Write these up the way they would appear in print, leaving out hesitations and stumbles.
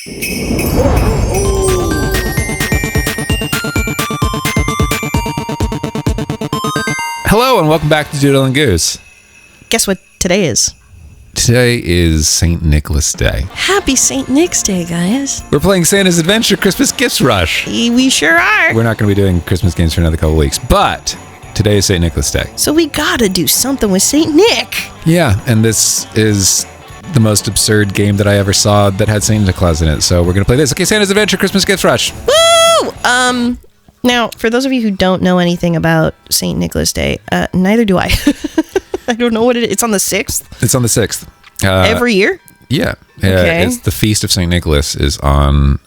Hello and welcome back to Doodle and Goose. Guess what today is? Today is St. Nicholas Day. Happy St. Nick's Day, guys. We're playing Santa's Adventure Christmas Gifts Rush. We sure are. We're not going to be doing Christmas games for another couple weeks, but today is St. Nicholas Day. So we gotta do something with St. Nick. Yeah, and this is the most absurd game that I ever saw that had Santa Claus in it, so we're going to play this. Okay, Santa's Adventure Christmas Gifts Rush. Woo! Now, for those of you who don't know anything about St. Nicholas Day, neither do I. I don't know what it is. It's on the 6th? It's on the 6th. Every year? Yeah. Okay. It's the Feast of St. Nicholas is on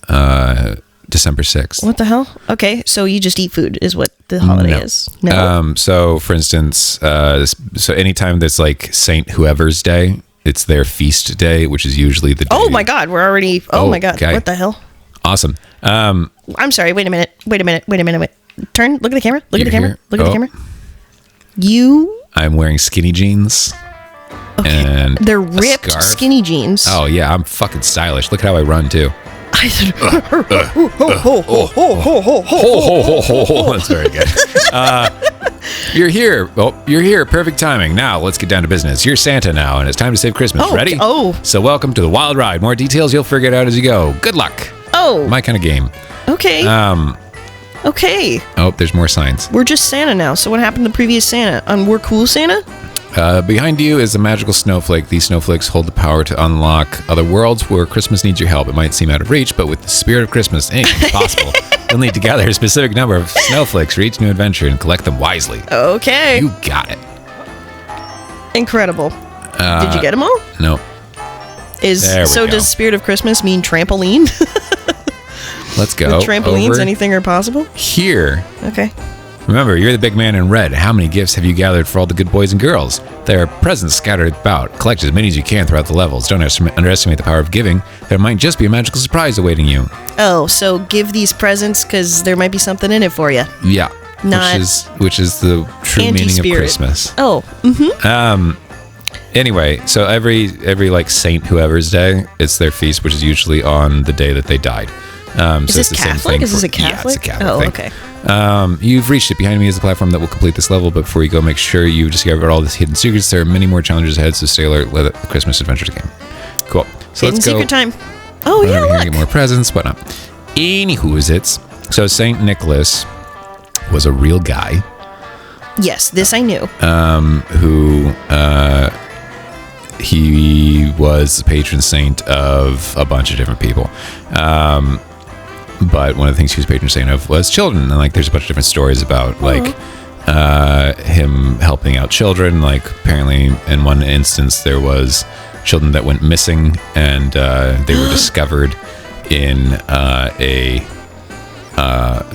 December 6th. What the hell? Okay, so you just eat food is what the holiday is. No. So, for instance, so anytime there's like Saint Whoever's Day, it's their feast day, which is usually the day. Oh my God, we're already... Oh my God, okay. What the hell? Awesome. I'm sorry, wait a minute. Turn, look at the camera. Look at the camera. Here. Look at the camera. I'm wearing skinny jeans. Okay. And they're ripped scarf. Skinny jeans. Oh yeah, I'm fucking stylish. Look how I run too. That's very good. You're here. Oh, you're here. Perfect timing. Now let's get down to business. You're Santa now, and it's time to save Christmas. Ready? Oh. So welcome to the wild ride. More details you'll figure it out as you go. Good luck. Oh. My kind of game. Okay. Okay. Oh, there's more signs. We're just Santa now. So what happened to the previous Santa? We're cool Santa? Behind you is a magical snowflake. These snowflakes hold the power to unlock other worlds where Christmas needs your help. It might seem out of reach, but with the spirit of Christmas, anything's possible. You'll need to gather a specific number of snowflakes for each new adventure and collect them wisely. Okay. You got it. Incredible. Did you get them all? No. Does spirit of Christmas mean trampoline? Let's go. With trampolines, over anything are possible? here. Okay. Remember, you're the big man in red. How many gifts have you gathered for all the good boys and girls? There are presents scattered about. Collect as many as you can throughout the levels. Don't underestimate the power of giving. There might just be a magical surprise awaiting you. Oh, so give these presents because there might be something in it for you. Yeah. Not which is the true meaning of anti-spirit. Christmas. Oh. Mm-hmm. Anyway, so every like Saint Whoever's Day, it's their feast, which is usually on the day that they died. Is this Catholic? Is this a Catholic? Yeah, it's a Catholic thing. Okay. You've reached it. Behind me is the platform that will complete this level, but before you go, make sure you discover all the hidden secrets. There are many more challenges ahead, so stay alert. Let the Christmas Adventures game. Cool. So Hidden let's go. secret time. Oh, yeah, Over here, look. get more presents, whatnot. Anywho, so Saint Nicholas was a real guy. Yes, this I knew. Who he was the patron saint of a bunch of different people. But one of the things he was patron saint of was children. And like, there's a bunch of different stories about him helping out children. Like, apparently in one instance, there was children that went missing and they were discovered in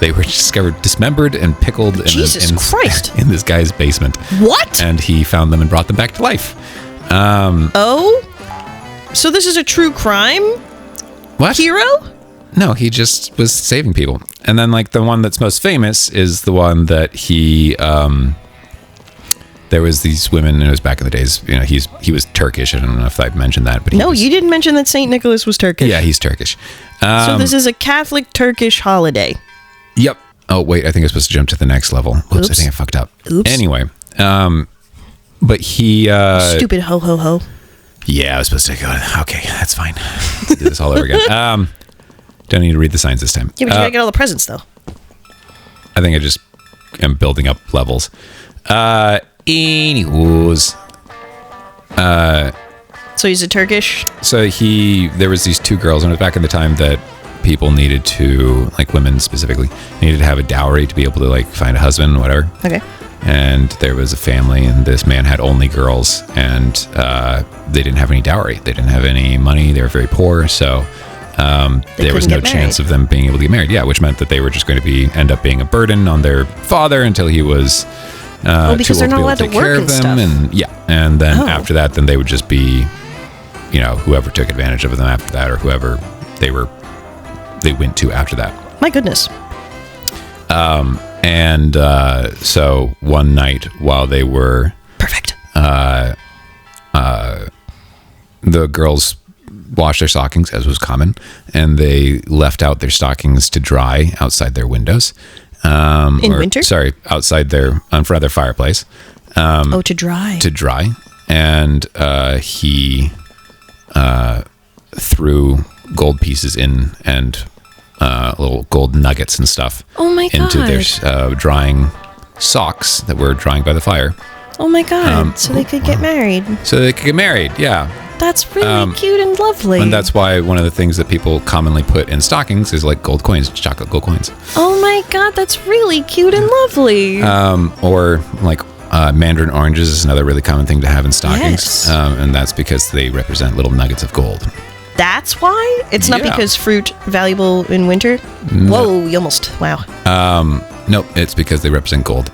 they were discovered dismembered and pickled Christ. in this guy's basement. What? And he found them and brought them back to life. So this is a true crime What? hero? No, he just was saving people. And then like the one that's most famous is the one that he there was these women, and it was back in the days, you know, he was Turkish. I don't know if I'd mentioned that, but you didn't mention that Saint Nicholas was Turkish. Yeah, he's Turkish. So this is a Catholic Turkish holiday. Yep. Oh wait, I think I was supposed to jump to the next level. Oops. I think I fucked up. Oops. Anyway, but he Stupid ho ho ho. Yeah, I was supposed to go. Okay, that's fine. Do this all over again. Don't need to read the signs this time. Yeah, but you gotta get all the presents though. I think I just am building up levels. Anyways. So he's a Turkish? So there was these two girls, and it was back in the time that people needed to, like women specifically, needed to have a dowry to be able to like find a husband, whatever. Okay. And there was a family, and this man had only girls, and they didn't have any dowry. They didn't have any money. They were very poor, so there was no chance of them being able to get married. Yeah, which meant that they were just going to end up being a burden on their father until he was because they're not allowed to work and stuff. And then after that, then they would just be, you know, whoever took advantage of them after that, or whoever they went to after that. My goodness. So one night while they were perfect, the girls washed their stockings, as was common, and they left out their stockings to dry outside their windows. In winter? Sorry, outside their, in front of their fireplace. To dry. To dry. And he threw gold pieces in and little gold nuggets and stuff into their drying socks that were drying by the fire. Oh my God. So they could get married. So they could get married, yeah. That's really cute and lovely. And that's why one of the things that people commonly put in stockings is like gold coins, chocolate gold coins. Oh my God, that's really cute and lovely. Or like mandarin oranges is another really common thing to have in stockings. Yes. And that's because they represent little nuggets of gold. That's why? It's not because fruit valuable in winter? No. Whoa, you almost, wow. Nope, it's because they represent gold.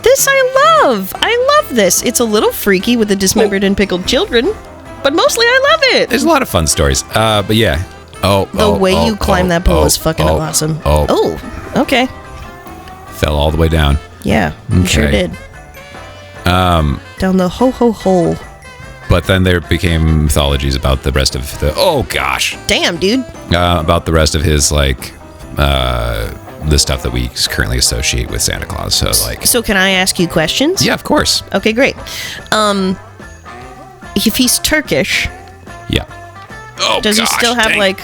This I love. I love this. It's a little freaky with the dismembered and pickled children, but mostly I love it. There's a lot of fun stories. But yeah. The way you climb that pole is fucking awesome. Okay. Fell all the way down. Yeah, you sure did. Down the ho-ho hole. But then there became mythologies about the rest of the... Oh, gosh. Damn, dude. About the rest of his, like... the stuff that we currently associate with Santa Claus. So can I ask you questions? Yeah, of course. Okay, great. If he's Turkish... Yeah. Does he still have, like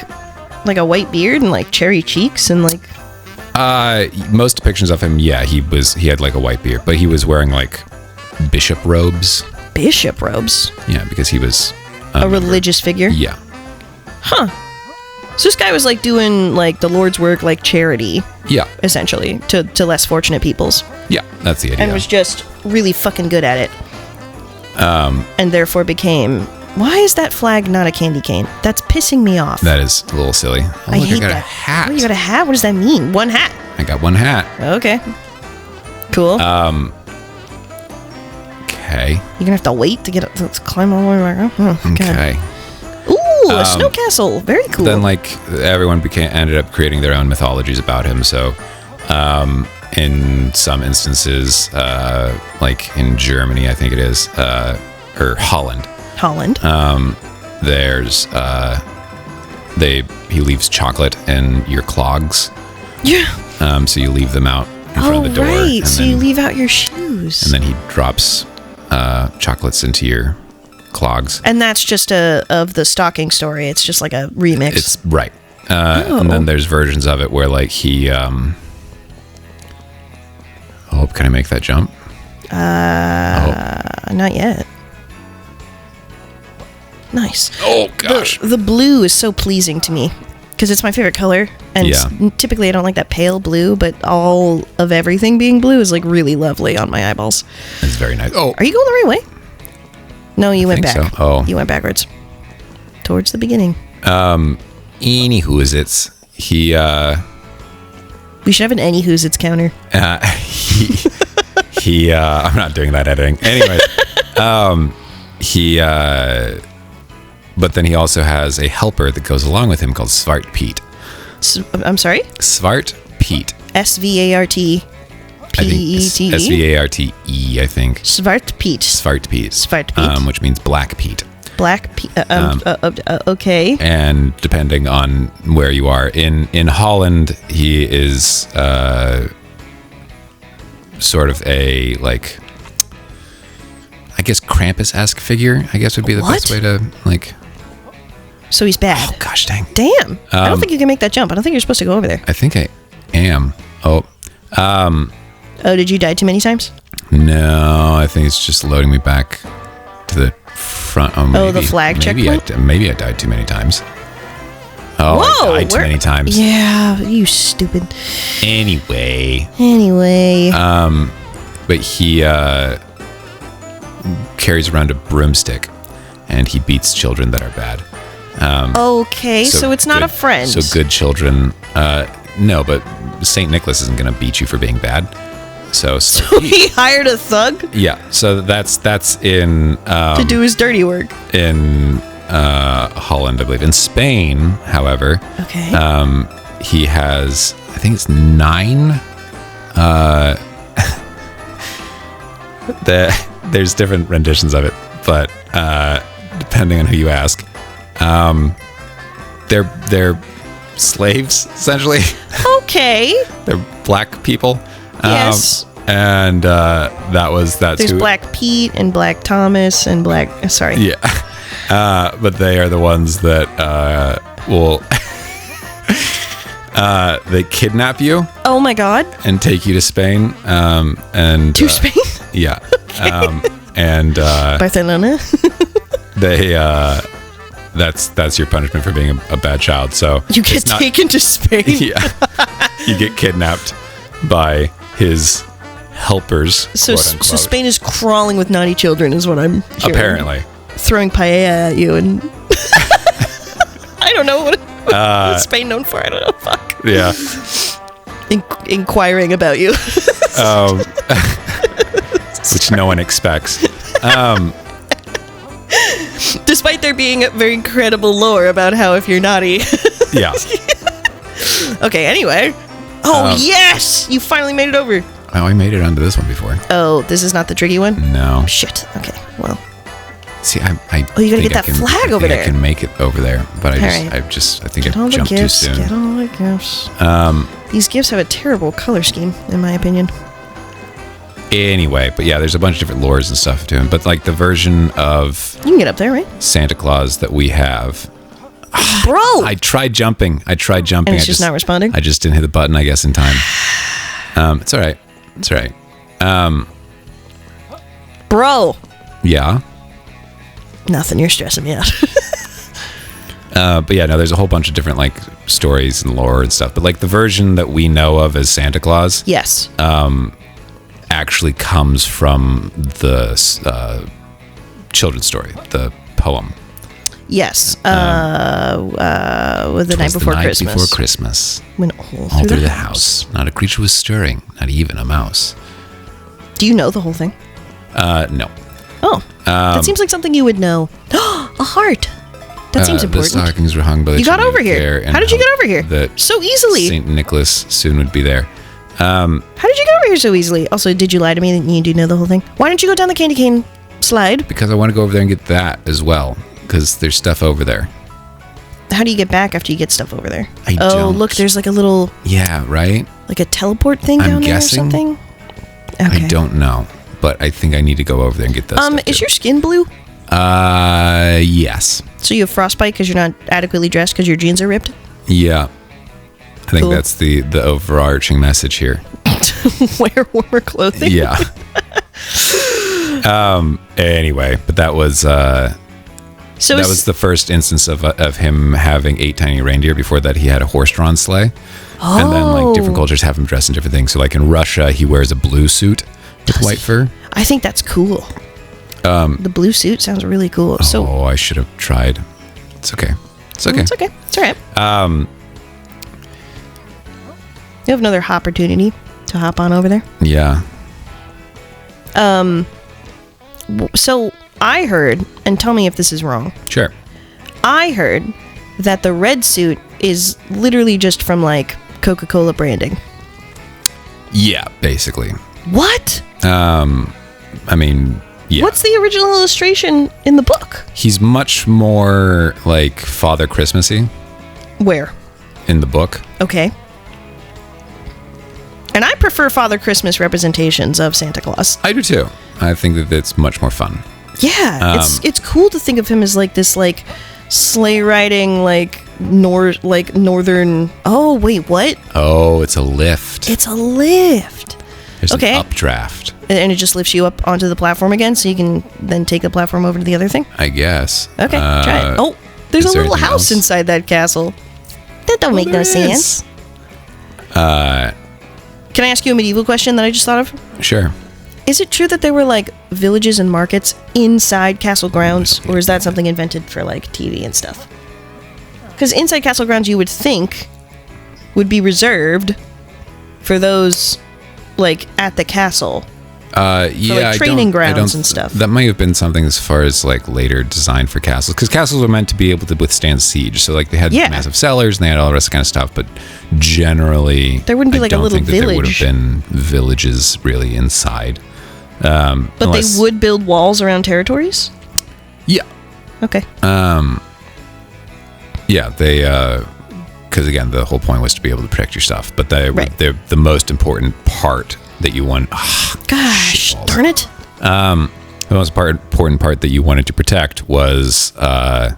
a white beard and, like, cherry cheeks and, like... Most depictions of him, yeah, he had, like, a white beard. But he was wearing, like, bishop robes. Bishop robes? Yeah, because he was... a religious figure? Yeah. Huh. So this guy was like doing like the Lord's work, like charity. Yeah. Essentially, to less fortunate peoples. Yeah, that's the idea. And was just really fucking good at it. And therefore became... Why is that flag not a candy cane? That's pissing me off. That is a little silly. Oh, I hate I got that. a hat. Oh, you got a hat? What does that mean? One hat? I got one hat. Okay. Cool. Okay. You're gonna have to wait to get up. Let's climb all the way back up. Oh, okay. Ooh, a snow castle. Very cool. Then, like, everyone ended up creating their own mythologies about him. So, in some instances, like in Germany, I think it is, or Holland. There's he leaves chocolate in your clogs. Yeah. So you leave them out in front of the door. Right. So you leave out your shoes. And then he drops chocolates into your clogs. And that's just of the stocking story. It's just like a remix. It's right. And then there's versions of it where like he can I make that jump? Not yet. Nice. Oh gosh. The blue is so pleasing to me because it's my favorite color, and typically I don't like that pale blue, but all of everything being blue is like really lovely on my eyeballs. It's very nice. Oh, are you going the right way? No, you went back. So. Oh, you went backwards towards the beginning. Anywho, he we should have an anywho's it's counter. He I'm not doing that editing. Anyway, but then he also has a helper that goes along with him called Svart Pete. I'm sorry? Svart Pete. Svart P-E-T-E? S-V-A-R-T-E, I think. Svart Pete. Svart Pete. Svart Pete. Which means Black Pete. Black Pete. Okay. And depending on where you are, in Holland, he is sort of a, like, I guess Krampus-esque figure, I guess would be the best way to, like... So he's bad. Oh, gosh dang. Damn. I don't think you can make that jump. I don't think you're supposed to go over there. I think I am. Oh, did you die too many times? No, I think it's just loading me back to the front. Oh, the flag checkpoint? Maybe I died too many times. Oh, whoa, I died too many times. Yeah, you stupid. Anyway. But he carries around a broomstick, and he beats children that are bad. Okay, so it's not a friend. So good children, no, but St. Nicholas isn't going to beat you for being bad. So he hired a thug? Yeah, so that's in... to do his dirty work. In Holland, I believe. In Spain, however, he has, I think it's 9... there's different renditions of it, but depending on who you ask, They're slaves, essentially. Okay. They're black people. Yes. And that's There's who. Black Pete and Black Thomas and Black. Sorry. Yeah. But they are the ones that will they kidnap you. Oh my God. And take you to Spain. To Spain. Yeah. Barcelona. They that's your punishment for being a bad child. So you get taken to Spain. Yeah. You get kidnapped by his helpers. So Spain is crawling with naughty children, is what I'm hearing. Apparently. Throwing paella at you and I don't know what is Spain known for. I don't know. Fuck. Yeah. Inquiring about you. Which no one expects. Despite there being a very incredible lore about how if you're naughty. Yeah. Okay, anyway. Oh, yes! You finally made it over. Oh, I made it onto this one before. Oh, this is not the tricky one? No. Shit. Okay, well. See, you gotta get that flag over there. I can make it over there, but I think I jumped too soon. Get all the gifts. These gifts have a terrible color scheme, in my opinion. Anyway, but yeah, there's a bunch of different lores and stuff to him. But like the version of you can get up there, right? Santa Claus that we have. Bro! I tried jumping. And it's just not responding? I just didn't hit the button, I guess, in time. It's all right. It's all right. Bro! Yeah? Nothing. You're stressing me out. But yeah, no, there's a whole bunch of different like stories and lore and stuff. But like the version that we know of as Santa Claus, yes, actually comes from the children's story, the poem. Yes, with the night before Christmas. Before Christmas, when all through the house, not a creature was stirring, not even a mouse. Do you know the whole thing? No. Oh, that seems like something you would know. A heart. That seems important. The stockings were hung by the You got over here. How did you get over here? So easily. St. Nicholas soon would be there. How did you get over here so easily? Also, did you lie to me that you do know the whole thing? Why don't you go down the candy cane slide? Because I want to go over there and get that as well. Because there's stuff over there. How do you get back after you get stuff over there? I don't. Look, there's like a little... Yeah, right? Like a teleport thing down there or something? Okay. I don't know. But I think I need to go over there and get that stuff is your skin blue? Yes. So you have frostbite because you're not adequately dressed because your jeans are ripped? Yeah. I think that's the overarching message here. Wear warmer clothing? Yeah. Anyway, but that was was the first instance of him having 8 tiny reindeer. Before that, he had a horse-drawn sleigh. Oh. And then like different cultures have him dressed in different things. So like in Russia, he wears a blue suit with white fur. I think that's cool. The blue suit sounds really cool. Oh, I should have tried. It's okay. It's okay. It's okay. It's all right. You have another opportunity to hop on over there. Yeah. So I heard, and tell me if this is wrong. Sure. I heard that the red suit is literally just from like Coca-Cola branding. Yeah, basically. What? I mean, yeah. What's the original illustration in the book? He's much more like Father Christmassy. Where? In the book. Okay. And I prefer Father Christmas representations of Santa Claus. I do too. I think that it's much more fun. Yeah, it's cool to think of him as like this like sleigh riding like northern. Oh wait, what? Oh, it's a lift. It's a lift. There's an updraft. And it just lifts you up onto the platform again, so you can then take the platform over to the other thing? I guess. Okay, try it. Oh, there's a little house inside that castle. That don't make no sense. Can I ask you a medieval question that I just thought of? Sure. Is it true that there were like villages and markets inside castle grounds, or is that something invented for like TV and stuff? Because inside castle grounds you would think would be reserved for those like at the castle. Yeah, for, like, training grounds and stuff. That might have been something as far as like later design for castles, because castles were meant to be able to withstand siege. So like they had massive cellars and they had all the rest of kind of stuff, but generally there wouldn't be like a little village. There would have been villages really inside. But they would build walls around territories? Yeah. Okay. Yeah, they, because again, the whole point was to be able to protect your stuff, but they're the most important part that you want. Gosh, darn it. The most important part that you wanted to protect was the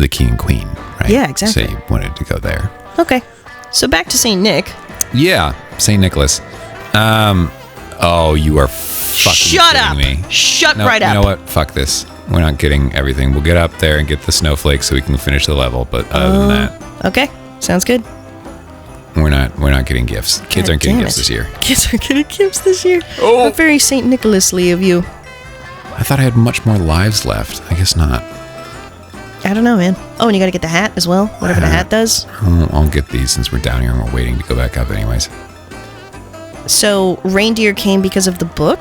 king and queen, right? Yeah, exactly. So you wanted to go there. Okay. So back to St. Nick. Yeah, St. Nicholas. Oh, you are fucking Shut up. me. Shut No, right up. You know what? Fuck this. We're not getting everything. We'll get up there and get the snowflakes so we can finish the level. But other than that, okay, sounds good. we're not getting gifts. Kids aren't getting gifts this year. Kids are getting gifts this year. Oh. How very St. Nicholas-ly of you. I thought I had much more lives left. I guess not. I don't know, man. Oh, and you got to get the hat as well. Whatever the hat does. I'll get these since we're down here and we're waiting to go back up anyways. So reindeer came because of the book?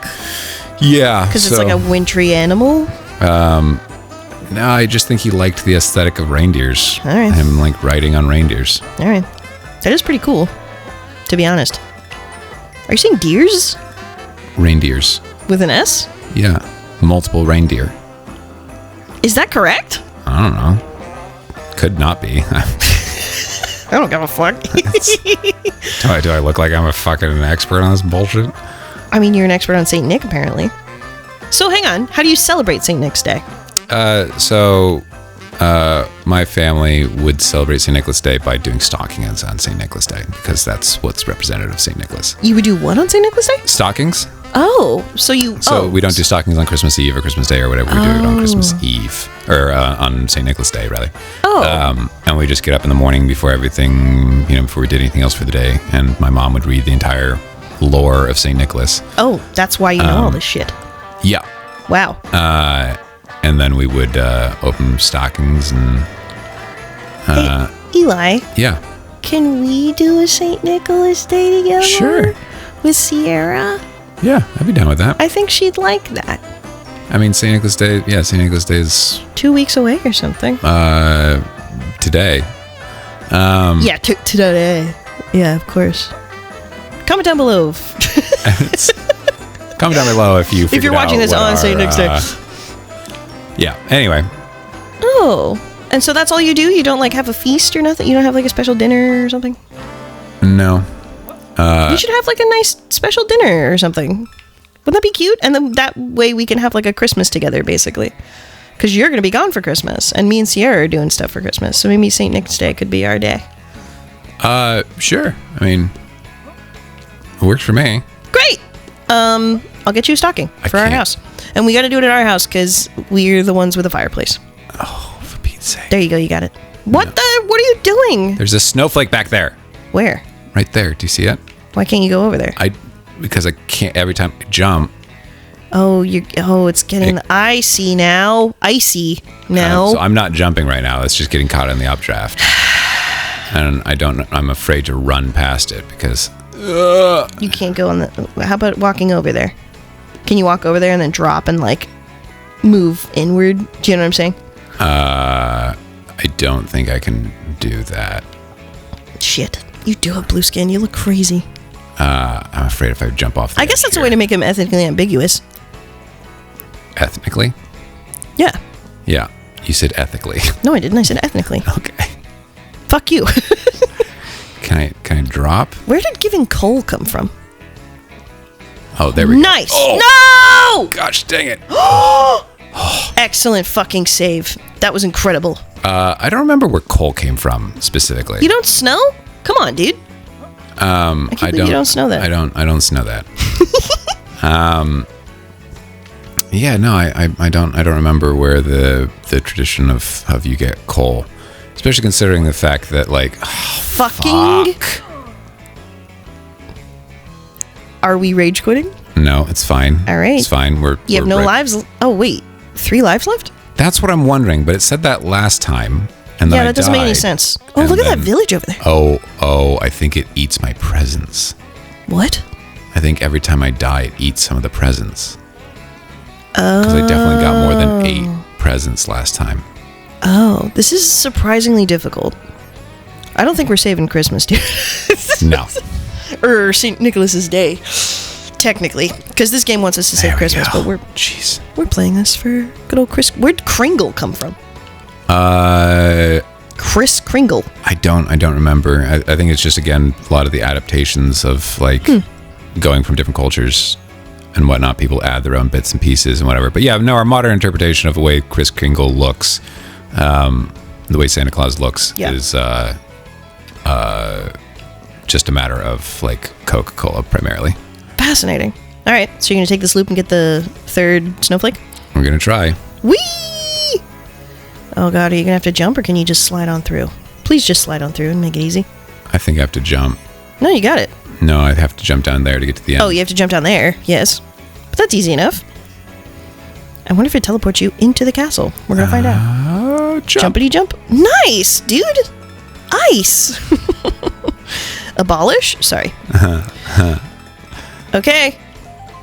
Yeah. Because it's like a wintry animal? No, I just think he liked the aesthetic of reindeers. All right. Him like riding on reindeers. All right. That is pretty cool, to be honest. Are you saying deers? Reindeers. With an S? Yeah. Multiple reindeer. Is that correct? I don't know. Could not be. I don't give a fuck. Do I look like I'm a fucking expert on this bullshit? I mean, you're an expert on St. Nick, apparently. So hang on. How do you celebrate St. Nick's Day? My family would celebrate St. Nicholas Day by doing stockings on St. Nicholas Day because that's what's representative of St. Nicholas. You would do what on St. Nicholas Day? Stockings. Oh, so you... So we don't do stockings on Christmas Eve or Christmas Day or whatever. We do it on Christmas Eve or on St. Nicholas Day, rather. Oh. And we just get up in the morning before everything, before we did anything else for the day. And my mom would read the entire lore of St. Nicholas. Oh, that's why you know all this shit. Yeah. Wow. And then we would open stockings and... Hey, Eli. Yeah. Can we do a St. Nicholas Day together? Sure. With Sierra? Yeah, I'd be down with that. I think she'd like that. I mean, St. Nicholas Day, St. Nicholas Day is... 2 weeks away or something. Today. Yeah, today. Yeah, of course. Comment down below. Comment down below if you're watching this on St. Nick's Day. Yeah, anyway. Oh, and so that's all you do? You don't like have a feast or nothing? You don't have like a special dinner or something? No. You should have like a nice special dinner or something. Wouldn't that be cute? And then that way we can have like a Christmas together, basically. Because you're going to be gone for Christmas, and me and Sierra are doing stuff for Christmas. So maybe St. Nick's Day could be our day. Sure. I mean, it works for me. Great. I'll get you a stocking for our house. And we got to do it at our house because we're the ones with a fireplace. Oh, for Pete's sake. There you go. You got it. What are you doing? There's a snowflake back there. Where? Right there. Do you see it? Why can't you go over there? Because I can't every time I jump. Oh, it's getting icy now. Icy now. So I'm not jumping right now. It's just getting caught in the updraft. And I'm afraid to run past it because you can't go on how about walking over there? Can you walk over there and then drop and like move inward? Do you know what I'm saying? I don't think I can do that. Shit. You do have blue skin. You look crazy. I'm afraid if I jump off the I guess that's a way to make him ethnically ambiguous. Ethnically? Yeah. Yeah. You said ethically. No, I didn't. I said ethnically. Okay. Fuck you. Can I drop? Where did giving coal come from? Oh, there we go. Nice. Oh! No! Gosh, dang it. Excellent fucking save. That was incredible. I don't remember where coal came from specifically. You don't snow? Come on, dude. I can't believe you don't snow that. I don't snow that. Yeah, no, I don't remember where the tradition of you get coal, especially considering the fact that like fucking. Fuck. Are we rage quitting? No, it's fine. All right, it's fine. You have no lives. Oh wait, 3 lives left? That's what I'm wondering. But it said that last time, and then that doesn't make any sense. Oh, look at that village over there. Oh, I think it eats my presents. What? I think every time I die, it eats some of the presents. Because I definitely got more than 8 presents last time. Oh, this is surprisingly difficult. I don't think we're saving Christmas, dude. No. Or St. Nicholas's Day, technically, because this game wants us to save Christmas, but we're playing this for good old Chris. Where'd Kringle come from? Kris Kringle. I don't remember. I think it's just, again, a lot of the adaptations of like going from different cultures and whatnot. People add their own bits and pieces and whatever. But yeah, no, our modern interpretation of the way Kris Kringle looks, the way Santa Claus looks, is just a matter of like Coca-Cola primarily. Fascinating. All right, so you're going to take this loop and get the third snowflake? We're going to try. Whee! Oh god, are you going to have to jump or can you just slide on through? Please just slide on through and make it easy. I think I have to jump. No, you got it. No, I have to jump down there to get to the end. Oh, you have to jump down there, yes. But that's easy enough. I wonder if it teleports you into the castle. We're going to find out. Jump. Jumpity jump. Nice, dude. Ice. Abolish? Sorry. Okay.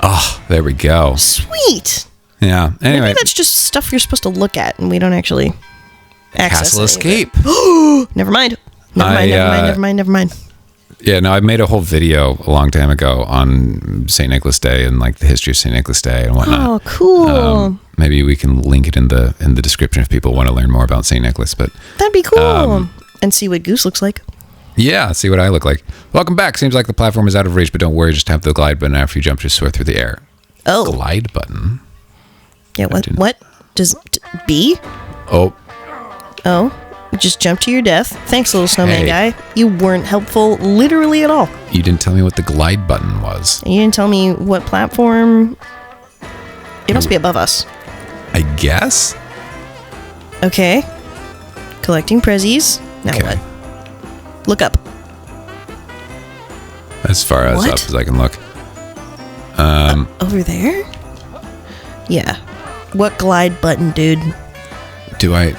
Oh, there we go. Sweet. Yeah. Anyway. Maybe that's just stuff you're supposed to look at and we don't actually access Castle Escape. Never mind. Never mind. Yeah, no, I made a whole video a long time ago on St. Nicholas Day and like the history of St. Nicholas Day and whatnot. Oh, cool. Maybe we can link it in the description if people want to learn more about St. Nicholas. But that'd be cool. And see what Goose looks like. Yeah, see what I look like. Welcome back. Seems like the platform is out of reach, but don't worry. Just tap the glide button after you jump. Just soar through the air. Oh. Glide button? Yeah, what? Does B? Oh. Just jump to your death. Thanks, little snowman guy. You weren't helpful literally at all. You didn't tell me what the glide button was. And you didn't tell me what platform. It must be above us. I guess? Okay. Collecting prezzies. Now what? Look up. As far as up as I can look. Over there? Yeah. What glide button, dude? Do I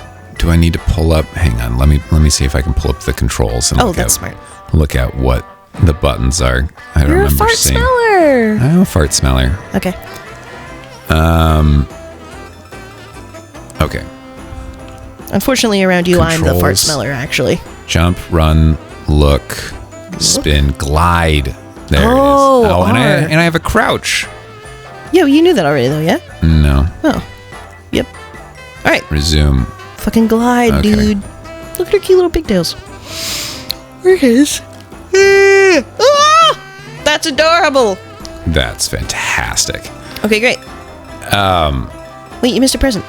need to pull up? Hang on. Let me see if I can pull up the controls and that's smart. Look at what the buttons are. I don't remember fart seeing. smeller. I'm a fart smeller. Okay. Okay. Unfortunately, around you, Controls. I'm the fart smeller, actually. Jump, run, look, spin, glide. There it is. Oh, and I have a crouch. Yeah, well, you knew that already, though, yeah? No. Oh. Yep. All right. Resume. Fucking glide, dude. Look at her cute little pigtails. There it is. That's adorable. That's fantastic. Okay, great. Wait, you missed a present.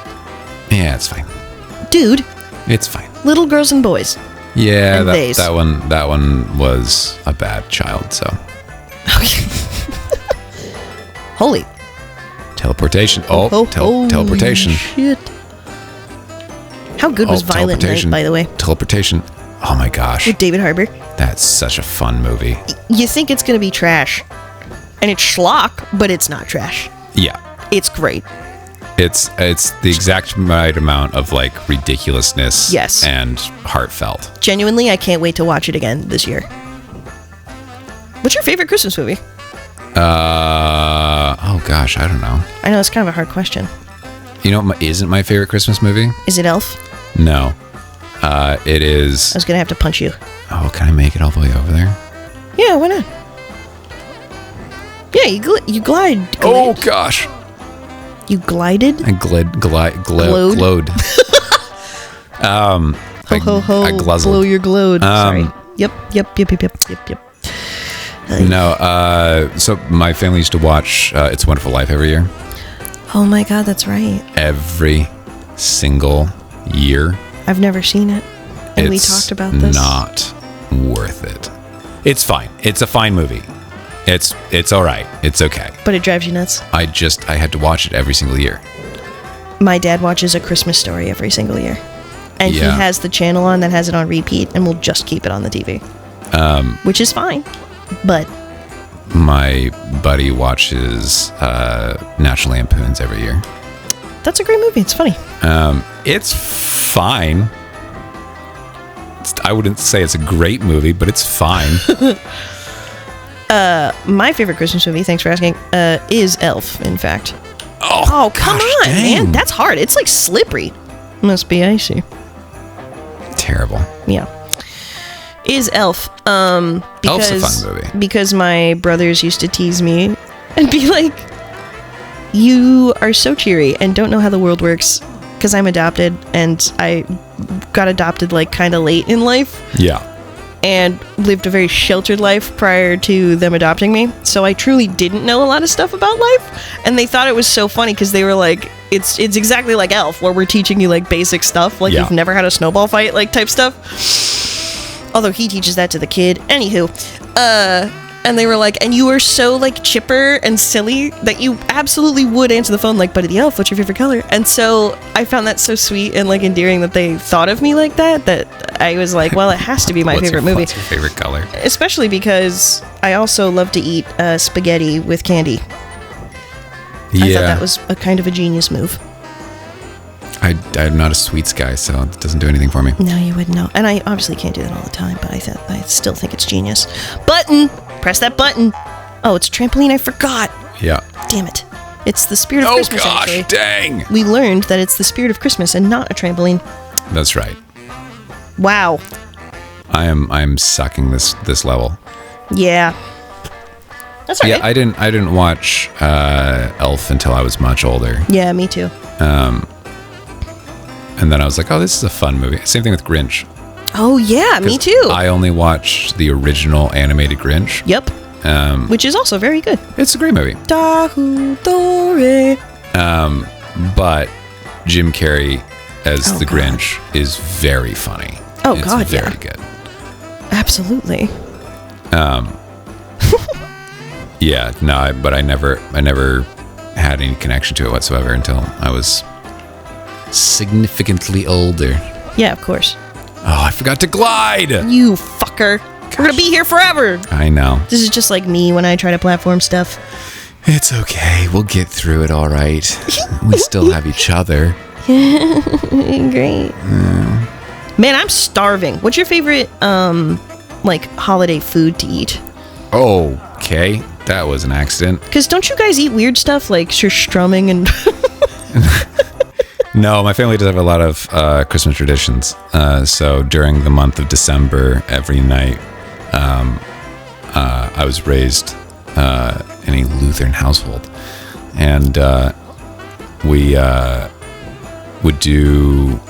Yeah, it's fine. Dude. It's fine. Little girls and boys. Yeah, that one was a bad child, so. Okay. Holy. Teleportation. Teleportation. Shit. How good was Violent Night, by the way? Teleportation. Oh my gosh. With David Harbour. That's such a fun movie. You think it's going to be trash. And it's schlock, but it's not trash. Yeah. It's great. It's the exact right amount of like ridiculousness and heartfelt. Genuinely, I can't wait to watch it again this year. What's your favorite Christmas movie? Oh gosh, I don't know. I know, it's kind of a hard question. You know what isn't my favorite Christmas movie? Is it Elf? No. It is... I was going to have to punch you. Oh, can I make it all the way over there? Yeah, why not? Yeah, you glide. Oh gosh. You glided? I glowed. Ho, ho. I gluzzled. Blow your glowed. Sorry. Yep. No, so my family used to watch It's a Wonderful Life every year. Oh my god, that's right. Every single year. I've never seen it. And we talked about this. It's not worth it. It's fine. It's a fine movie. It's all right. It's okay. But it drives you nuts. I had to watch it every single year. My dad watches A Christmas Story every single year. And he has the channel on that has it on repeat, and we'll just keep it on the TV. Which is fine. But my buddy watches National Lampoons every year. That's a great movie. It's funny. It's fine. I wouldn't say it's a great movie, but it's fine. My favorite Christmas movie, thanks for asking, is Elf, in fact. Oh come on, man. That's hard. It's like slippery. Must be icy. Terrible. Yeah. Is Elf. Elf's a fun movie. Because my brothers used to tease me and be like, you are so cheery and don't know how the world works because I'm adopted and I got adopted like kind of late in life. Yeah. And lived a very sheltered life prior to them adopting me. So I truly didn't know a lot of stuff about life. And they thought it was so funny because they were like, it's exactly like Elf, where we're teaching you like basic stuff. Like you've never had a snowball fight, like type stuff. Although he teaches that to the kid. Anywho, and they were like, and you were so like chipper and silly that you absolutely would answer the phone like, Buddy the Elf, what's your favorite color? And so I found that so sweet and like endearing that they thought of me like that I was like, well, it has to be my favorite movie. What's your favorite color? Especially because I also love to eat spaghetti with candy. Yeah. I thought that was a kind of a genius move. I'm not a sweets guy, so it doesn't do anything for me. No, you wouldn't know. And I obviously can't do that all the time, but I still think it's genius. Button! Press that button. Oh, it's a trampoline. I forgot. Yeah. Damn it. It's the spirit of Christmas, actually. Oh, gosh, dang. We learned that it's the spirit of Christmas and not a trampoline. That's right. Wow. I am sucking this level. Yeah. That's all right. Yeah, I didn't watch Elf until I was much older. Yeah, me too. And then I was like, oh, this is a fun movie. Same thing with Grinch. Oh, yeah, me too. I only watched the original animated Grinch. Yep. Which is also very good. It's a great movie. Dore. But Jim Carrey as the Grinch is very funny. Oh, it's God, very good. Absolutely. Yeah, no, but I never had any connection to it whatsoever until I was significantly older. Yeah, of course. Oh, I forgot to glide! You fucker. Gosh. We're gonna be here forever. I know. This is just like me when I try to platform stuff. It's okay. We'll get through it all right. We still have each other. Great. Man, I'm starving. What's your favorite, like, holiday food to eat? Okay. That was an accident. Because don't you guys eat weird stuff like strumming and... No, my family does have a lot of Christmas traditions. So during the month of December, every night, I was raised in a Lutheran household, and we would do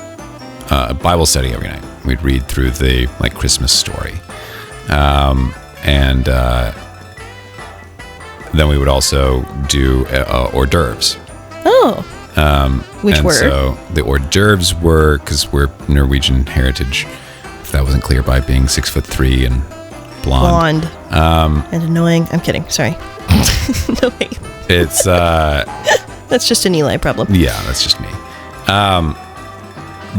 a Bible study every night. We'd read through the Christmas story, and then we would also do hors d'oeuvres. Oh. Which were? So the hors d'oeuvres were, because we're Norwegian heritage, if that wasn't clear, by being 6'3" and blonde. And annoying. I'm kidding. Sorry. No way. It's that's just an Eli problem. Yeah, that's just me.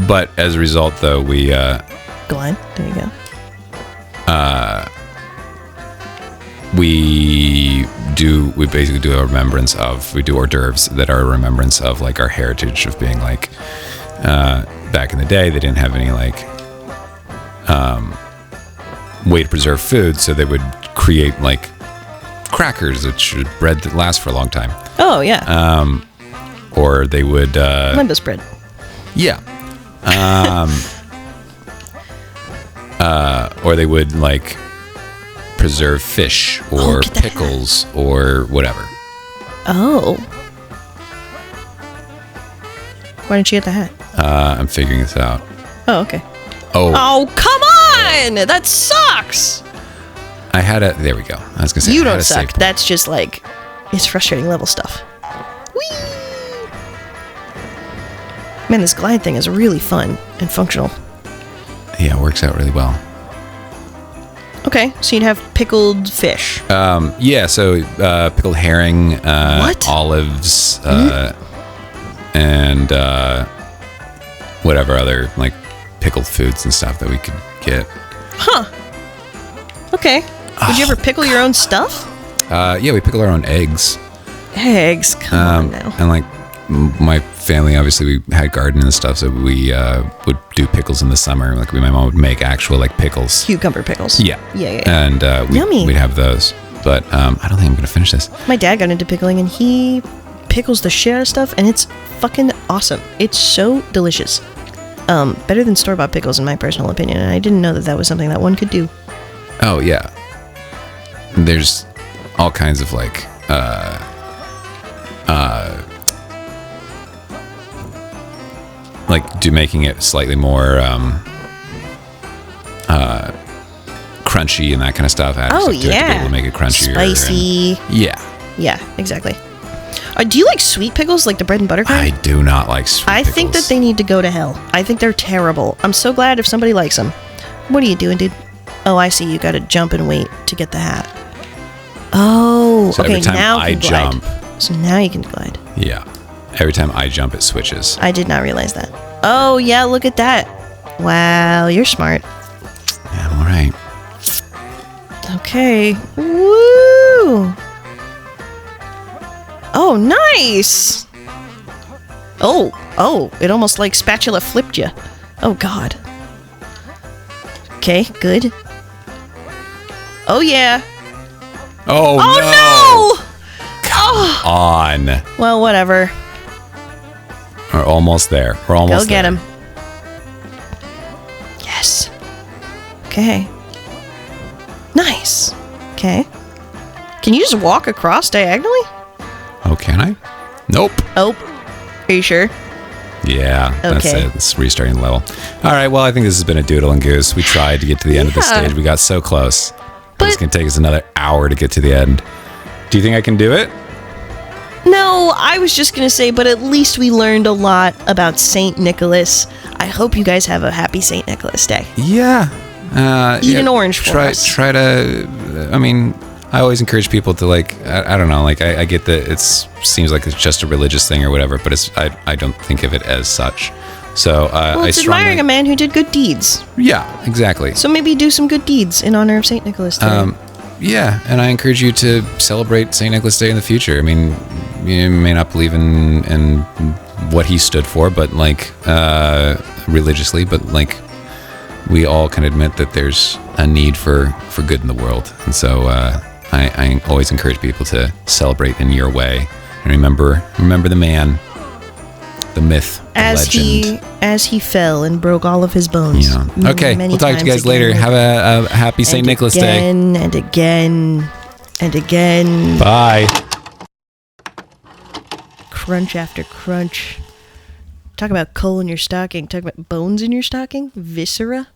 But as a result, though, we Go on. There you go. We basically do a remembrance of, we do hors d'oeuvres that are a remembrance of our heritage of being back in the day, they didn't have any way to preserve food, so they would create crackers, which is bread that lasts for a long time. Oh, yeah. Or they would Lembas bread. Yeah. Or they would preserve fish or pickles or whatever. Oh. Why didn't you get the hat? I'm figuring this out. Oh, okay. Oh, come on! That sucks! I had a... There we go. I was going to say... You don't suck. That's just it's frustrating level stuff. Whee! Man, this glide thing is really fun and functional. Yeah, it works out really well. Okay, so you'd have pickled fish. Yeah, so pickled herring, olives, and whatever other pickled foods and stuff that we could get. Huh. Okay. Would you ever pickle your own stuff? Yeah, we pickle our own eggs. Eggs? Come on now. And my family, obviously, we had garden and stuff, so we would do pickles in the summer. My mom would make actual pickles. Cucumber pickles. Yeah. Yeah. And Yummy. We'd have those. But I don't think I'm going to finish this. My dad got into pickling, and he pickles the shit out of stuff, and it's fucking awesome. It's so delicious. Better than store-bought pickles, in my personal opinion, and I didn't know that was something that one could do. Oh, yeah. There's all kinds of like making it slightly more crunchy and that kind of stuff. Oh, to be able to make it crunchier. Spicy. Yeah, exactly. Do you like sweet pickles, like the bread and butter kind? I do not like sweet pickles. I think that they need to go to hell. I think they're terrible. I'm so glad if somebody likes them. What are you doing, dude? Oh, I see. You got to jump and wait to get the hat. Oh, so okay. Every time now I jump. So now you can glide. Yeah. Every time I jump, it switches. I did not realize that. Oh, yeah. Look at that. Wow, you're smart. Yeah, I'm all right. Okay. Woo! Oh, nice! Oh, it almost like spatula flipped you. Oh, God. Okay, good. Oh, yeah. Oh, no! Come on. Well, whatever. We're almost there. Go get him. Yes. Okay. Nice. Okay. Can you just walk across diagonally? Oh, can I? Nope. Oh. Are you sure? Yeah, that's Okay. it. It's restarting the level. All right, well, I think this has been a Doodle and Goose. We tried to get to the end of the stage. We got so close. But it's going to take us another hour to get to the end. Do you think I can do it? No, I was just going to say, but at least we learned a lot about St. Nicholas. I hope you guys have a happy St. Nicholas Day. Yeah. Eat an orange for us. Try to, I mean, I always encourage people to, like, I don't know, like, I get that it seems like it's just a religious thing or whatever, but I don't think of it as such. So well, it's admiring a man who did good deeds. Yeah, exactly. So maybe do some good deeds in honor of St. Nicholas Day. Yeah, and I encourage you to celebrate St. Nicholas Day in the future. I mean, you may not believe in what he stood for, but, like, religiously, but, like, we all can admit that there's a need for good in the world. And so I always encourage people to celebrate in your way and remember the man, the myth, the legend. As he fell and broke all of his bones. Yeah. Okay, we'll talk to you guys later. Have a happy St. Nicholas Day. And again and again. Bye. Crunch after crunch. Talk about coal in your stocking. Talk about bones in your stocking. Viscera.